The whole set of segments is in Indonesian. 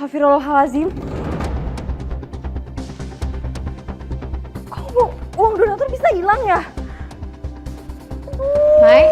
Astagfirullahaladzim. Kok uang donatur bisa hilang ya? Mai,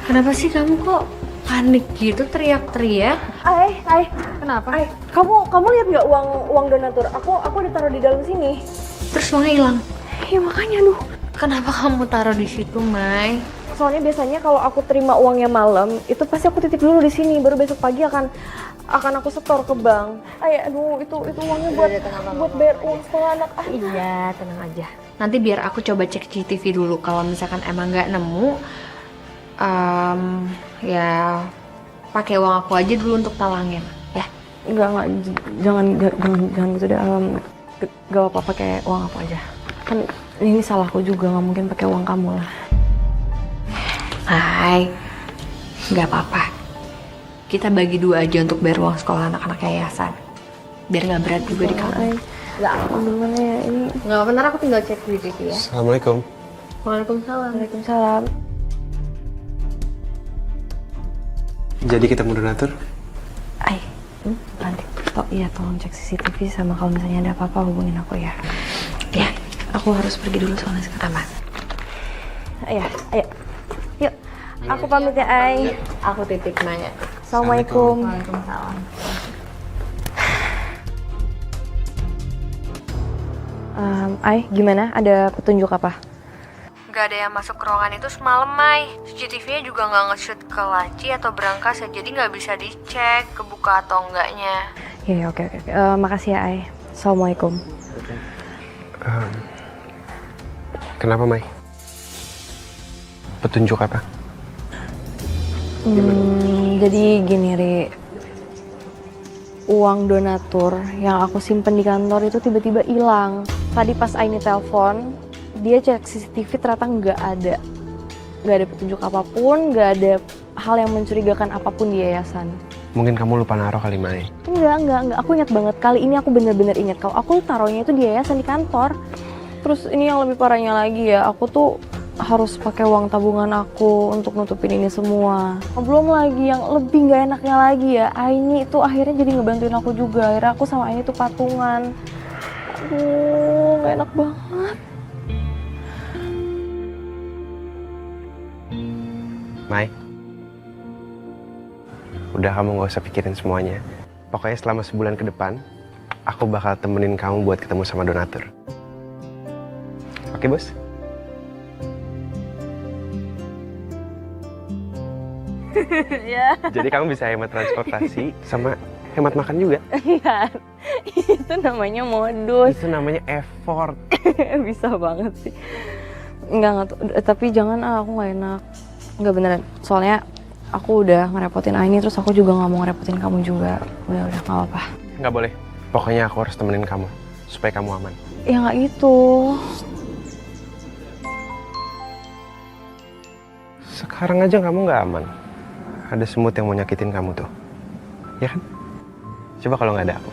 kenapa sih kamu kok panik gitu teriak-teriak? Ay, Kenapa? Ay, kamu lihat nggak uang donatur? Aku ditaruh di dalam sini. Terus uangnya hilang? Ya makanya duh. Kenapa kamu taruh di situ, Mai? Soalnya biasanya kalau aku terima uangnya malam, itu pasti aku titip dulu di sini, baru besok pagi akan aku setor ke bank. Aduh, itu uangnya buat bayar uang sekolah anak. Iya, tenang aja. Nanti biar aku coba cek CCTV dulu. Kalau misalkan emang nggak nemu, ya pakai uang aku aja dulu untuk talangin, ya. Enggak, jangan gitu deh. Gak apa-apa pakai uang aku aja. Kan ini salahku juga, nggak mungkin pakai uang kamu lah. Hai, nggak apa-apa. Kita bagi dua aja untuk bayar uang sekolah anak-anak yayasan. Biar nggak berat juga di kamu. Nggak, aku gimana ya ini? Nggak apa-apa, ntar aku tinggal cek CCTV ya. Assalamualaikum. Waalaikumsalam. Waalaikumsalam. Jadi kita mau donatur? Nanti. Iya, tolong cek CCTV sama kalau misalnya ada apa-apa hubungin aku ya. Ya, aku harus pergi dulu soalnya sekarang. Aman. Ayo. Yuk. Aku pamit ya, Ay. Aku titip Maya. Assalamualaikum. Waalaikumsalam. Ay, gimana? Ada petunjuk apa? Gak ada yang masuk ke ruangan itu semalam, Mai. CCTV-nya juga nggak nge-shoot ke laci atau berangkas ya, jadi nggak bisa dicek kebuka atau enggaknya. Iya, oke. Makasih ya, Ay. Assalamualaikum. Kenapa, Mai? Petunjuk apa? Jadi gini, Ri. Uang donatur yang aku simpen di kantor itu tiba-tiba hilang. Tadi pas Aini telepon, dia cek CCTV ternyata nggak ada. Nggak ada petunjuk apapun, nggak ada hal yang mencurigakan apapun di yayasan. Mungkin kamu lupa naruh kali, Mai. Enggak. Aku ingat banget. Kali ini aku bener-bener ingat. Kalau aku taruhnya itu di yayasan di kantor. Terus ini yang lebih parahnya lagi ya, aku tuh harus pakai uang tabungan aku untuk nutupin ini semua. Belum lagi yang lebih nggak enaknya lagi ya, Aini itu akhirnya jadi ngebantuin aku juga. Akhirnya aku sama Aini tuh patungan. Aduh, nggak enak banget. Mai, udah kamu gak usah pikirin semuanya. Pokoknya selama sebulan ke depan, aku bakal temenin kamu buat ketemu sama donatur. Oke, Bos? Ya. Jadi kamu bisa hemat transportasi sama hemat makan juga. Iya, itu namanya modus. Itu namanya effort. Bisa banget sih. Enggak, tapi jangan, aku nggak enak. Enggak, beneran. Soalnya aku udah ngerepotin Aini, terus aku juga nggak mau ngerepotin kamu juga. Udah, nggak apa-apa. Nggak boleh. Pokoknya aku harus temenin kamu supaya kamu aman. Ya nggak gitu. Sekarang aja kamu nggak aman. Ada semut yang mau nyakitin kamu tuh. Ya kan? Coba kalau nggak ada aku.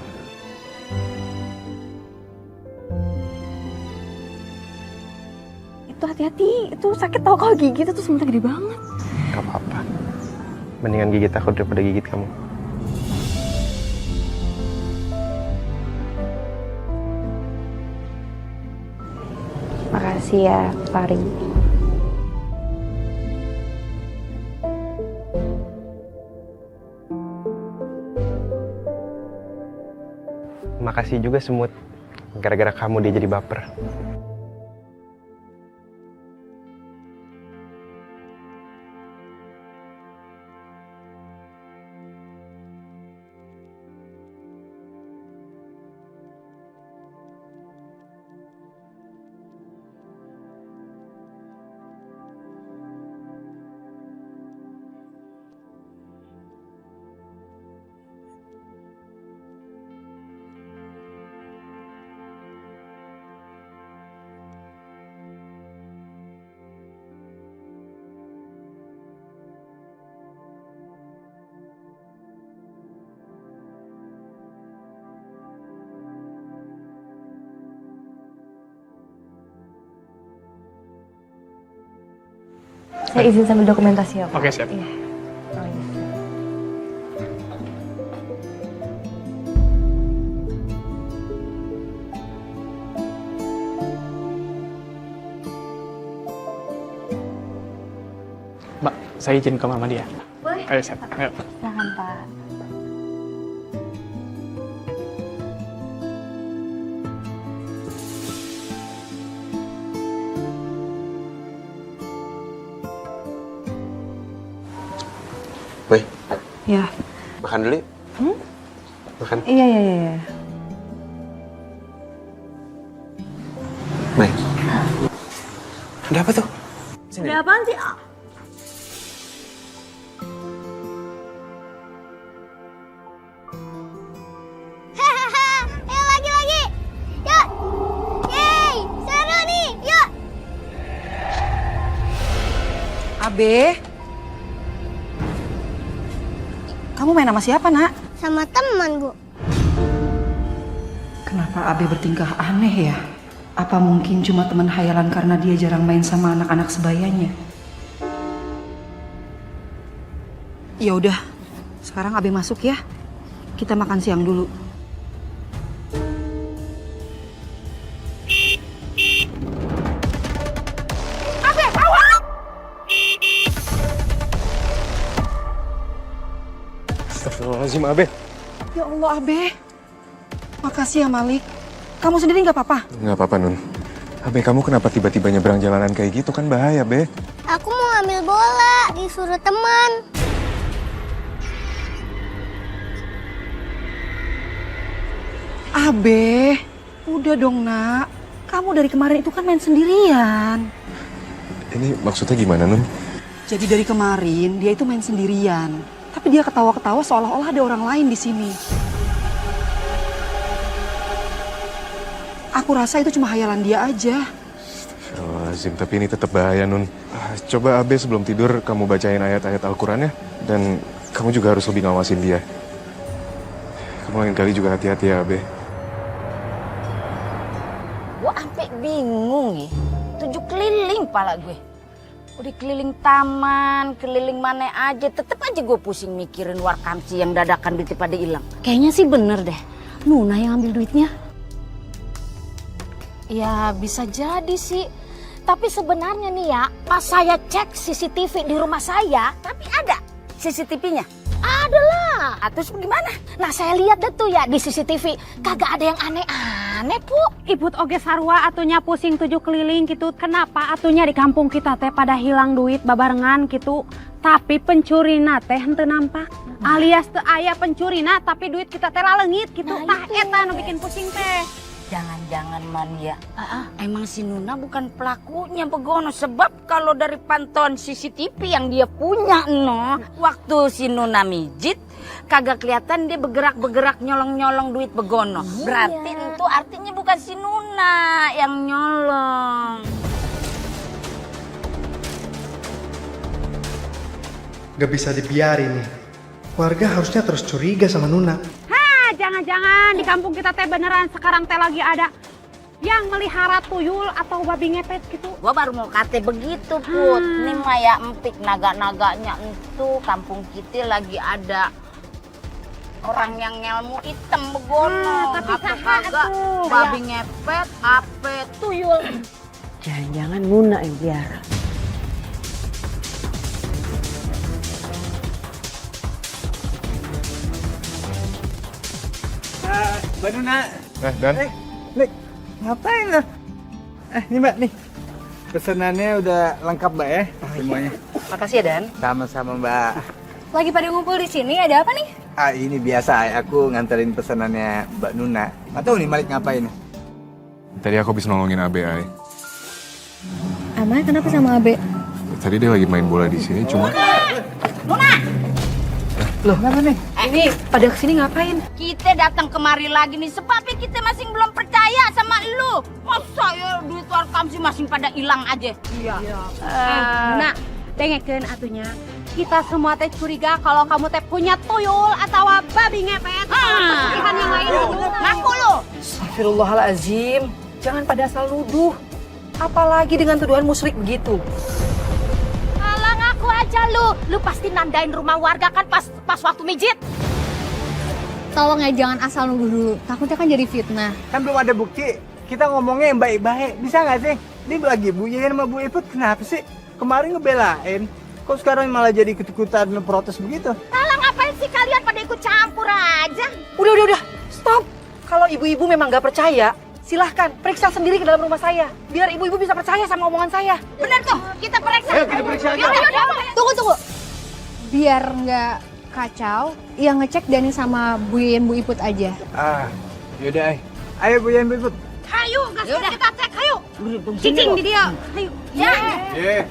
Itu hati-hati, itu sakit tau kalau gigit itu semutnya gede banget. Gak apa-apa. Mendingan gigit aku daripada gigit kamu. Makasih ya, Fari. Makasih juga semut. Gara-gara kamu dia jadi baper. Saya izin sambil dokumentasi ya, Pak. Oke, siap. Iya. Oh, iya. Saya izin ke mama dia. Boleh. Ayo, Seth. Ayo. Silakan Pak. Boy, Ya. makan dulu yuk. Makan. Iya. Mai. Ada apa tuh? Ada apaan sih? Ayo lagi. Yuk. Yeay, seru nih. Yuk. Abe, kamu main sama siapa, Nak? Sama teman, Bu. Kenapa Abe bertingkah aneh ya? Apa mungkin cuma teman hayalan karena dia jarang main sama anak-anak sebayanya? Ya udah, sekarang Abe masuk ya. Kita makan siang dulu. Astagfirullahaladzim, Abe. Ya Allah, Abe. Makasih ya, Malik. Kamu sendiri nggak apa-apa? Nggak apa-apa, Nun. Abe, kamu kenapa tiba-tiba nyebrang jalanan kayak gitu? Kan bahaya, Be. Aku mau ambil bola, disuruh teman. Abe, udah dong, Nak. Kamu dari kemarin itu kan main sendirian. Ini maksudnya gimana, Nun? Jadi dari kemarin dia itu main sendirian. Tapi dia ketawa-ketawa seolah-olah ada orang lain di sini. Aku rasa itu cuma hayalan dia aja. Astagfirullahaladzim, tapi ini tetap bahaya, Nun. Coba Abe sebelum tidur kamu bacain ayat-ayat Al-Quran ya. Dan kamu juga harus lebih ngawasin dia. Kamu lain kali juga hati-hati ya, Abe. Gue sampai bingung ya. 7 keliling pala gue. Udah keliling taman, keliling mana aja. Tetep aja gue pusing mikirin Warkamsi yang dadakan duitnya pada hilang. Kayaknya sih bener deh. Nuna yang ambil duitnya. Ya bisa jadi sih. Tapi sebenarnya nih ya, pas saya cek CCTV di rumah saya, tapi ada CCTV-nya. Ada lah. Terus gimana? Nah saya lihat deh tuh ya di CCTV. Kagak ada yang aneh-aneh, Bu. Ibut oge sarua atunya pusing 7 keliling gitu. Kenapa atunya di kampung kita teh pada hilang duit babarengan gitu. Tapi pencurina teh henteu nampak. Alias teu aya pencurina tapi duit kita teh lalengit gitu. Tah eta nu bikin pusing teh. Jangan-jangan man ya. Emang si Nuna bukan pelakunya Begono. Sebab kalau dari pantauan CCTV yang dia punya no. Waktu si Nuna mijit. Kagak kelihatan dia bergerak-bergerak nyolong-nyolong duit Begono. Berarti itu artinya bukan si Nuna yang nyolong. Gak bisa dibiarin nih. Warga harusnya terus curiga sama Nuna. Jangan-jangan di kampung kita teh beneran sekarang teh lagi ada yang melihara tuyul atau babi ngepet gitu. Gua baru mau kate begitu, Put. Ini mah ya empik naga-naganya itu kampung kita lagi ada orang yang ngelmu hitam Begono. Tapi atau saha kagak atuh? babi ngepet, ape, tuyul. Jangan-jangan Nuna yang pelihara. Mbak Nuna. Dan? Nik, ngapain lo? Ini Mbak, nih. Pesanannya udah lengkap Mbak ya, semuanya. Makasih ya, Dan. Sama-sama Mbak. Lagi pada ngumpul di sini, ada apa nih? Ini biasa, aku nganterin pesanannya Mbak Nuna. Nggak tahu nih Malik ngapain. Tadi aku habis nolongin Abe, Ay. Amai kenapa sama Abe? Tadi dia lagi main bola di sini, cuma... Loh, kenapa nih? Ini pada kesini ngapain? Kita datang kemari lagi nih sebabnya kita masih belum percaya sama lu. Masa ya duit Warkamsi masih pada hilang aja. Iya. Nah, dengekeun atunya. Kita semua teh curiga kalau kamu teh punya tuyul atau babi ngepet atau pesugihan yang lain gitu. Ngaku lu. Astagfirullahaladzim. Jangan pada asal nuduh. Apalagi dengan tuduhan musyrik begitu. Alah ngaku aja lu. Lu pasti nandain rumah warga kan pas waktu mijit. Tolong ya jangan asal nuduh dulu, takutnya kan jadi fitnah. Kan belum ada bukti. Kita ngomongnya yang baik-baik. Bisa nggak sih? Ini lagi Bu Yayan sama Bu Iput kenapa sih? Kemarin ngebelain. Kok sekarang malah jadi ikut-ikutan protes begitu? Alah, ngapain sih kalian pada ikut campur aja? Udah, stop. Kalau ibu-ibu memang nggak percaya, silahkan periksa sendiri ke dalam rumah saya. Biar ibu-ibu bisa percaya sama omongan saya. Bener tuh, kita periksa. Ayo kita periksa aja. Yaudah. Tunggu. Biar nggak kacau, yang ngecek Dani sama Bu Yen, Bu Iput aja. Yaudah, ayo Bu Yan, Bu Iput. Ayo, gas kita cek, ayo. Cicing di dia. Ayo. Ya. Yeah.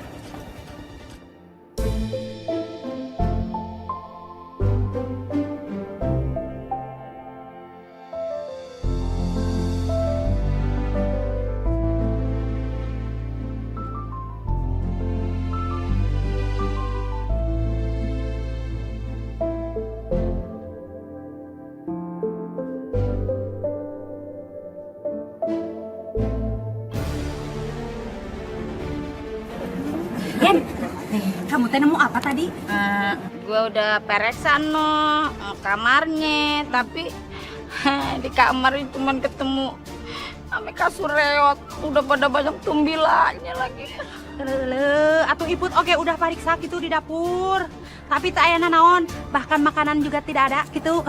Kamu teh nemu apa tadi? Gue udah peresan kamarnya, tapi di kamar cuma ketemu ame kasur reot, udah pada banyak tumbilannya lagi. Atuh Iput oke udah pariksa gitu di dapur. Tapi tak ayana naon, bahkan makanan juga tidak ada gitu.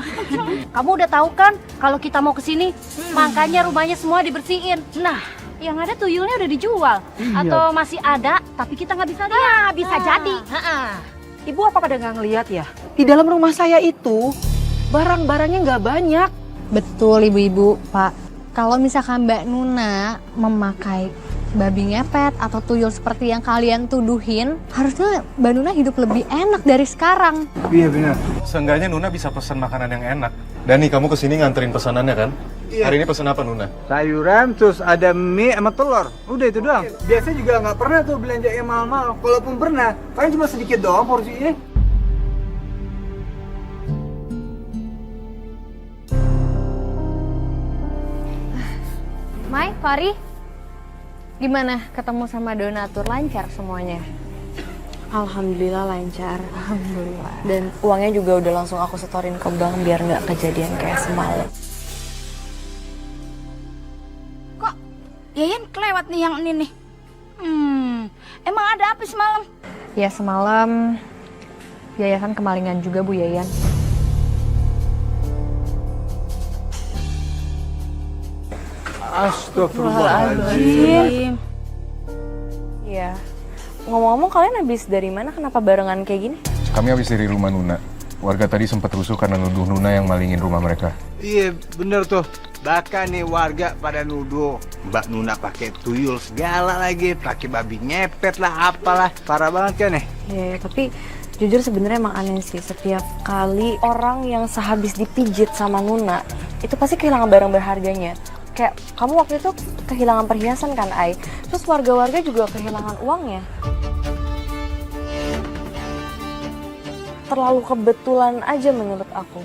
Kamu udah tahu kan kalau kita mau kesini, makanya rumahnya semua dibersihin. Nah, yang ada tuyulnya udah dijual. Atau masih ada, tapi kita nggak bisa lihat. Bisa jadi. Ibu apa pada nggak ngeliat ya? Di dalam rumah saya itu barang-barangnya nggak banyak. Betul ibu-ibu, Pak. Kalau misalkan Mbak Nuna memakai babi ngepet atau tuyul seperti yang kalian tuduhin, harusnya Mbak Nuna hidup lebih enak dari sekarang. Iya benar. Seenggaknya Nuna bisa pesan makanan yang enak. Dani, kamu kesini nganterin pesanannya kan? Iya. Hari ini pesan apa Nuna? Sayuran, terus ada mie sama telur. Udah itu doang. Biasanya juga nggak pernah tuh belanja yang mahal-mahal. Kalaupun pernah, paling cuma sedikit doang porsinya. Mai, Fari, gimana ketemu sama donatur, lancar semuanya? Alhamdulillah lancar. Alhamdulillah. Dan uangnya juga udah langsung aku setorin ke bank biar nggak kejadian kayak semalam. Kok Yayan kelewat nih yang ini nih? Emang ada apa semalam? Ya semalam yayasan kemalingan juga Bu Yayan. Astagfirullahaladzim. Iya. Ngomong-ngomong kalian habis dari mana? Kenapa barengan kayak gini? Kami habis dari rumah Nuna. Warga tadi sempat rusuh karena nuduh Nuna yang malingin rumah mereka. Iya bener tuh. Bahkan nih warga pada nuduh Mbak Nuna pakai tuyul segala lagi, pakai babi ngepet lah, apalah. Parah banget kan nih. Ya, tapi jujur sebenarnya emang aneh sih. Setiap kali orang yang sehabis dipijit sama Nuna, itu pasti kehilangan barang berharganya. Kayak kamu waktu itu kehilangan perhiasan kan, Ai? Terus warga-warga juga kehilangan uangnya. Terlalu kebetulan aja menurut aku.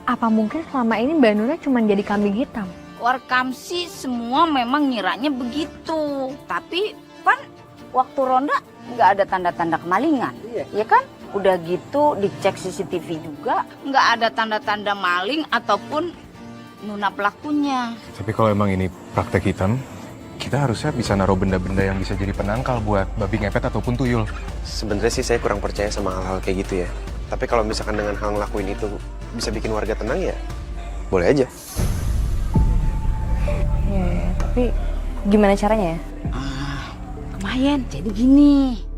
Apa mungkin selama ini Mbak Nuna cuma jadi kambing hitam? Warkamsi semua memang ngiranya begitu. Tapi kan waktu ronda nggak ada tanda-tanda kemalingan. Iya kan? Udah gitu dicek CCTV juga nggak ada tanda-tanda maling ataupun Nuna pelakunya. Tapi kalau emang ini praktek hitam, kita harusnya bisa naruh benda-benda yang bisa jadi penangkal buat babi ngepet ataupun tuyul. Sebenarnya sih saya kurang percaya sama hal-hal kayak gitu ya. Tapi kalau misalkan dengan hal ngelakuin itu bisa bikin warga tenang ya, boleh aja. Ya, tapi gimana caranya ya? Lumayan, jadi gini.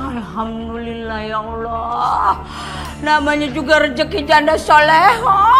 Alhamdulillah ya Allah. Namanya juga rezeki janda soleha.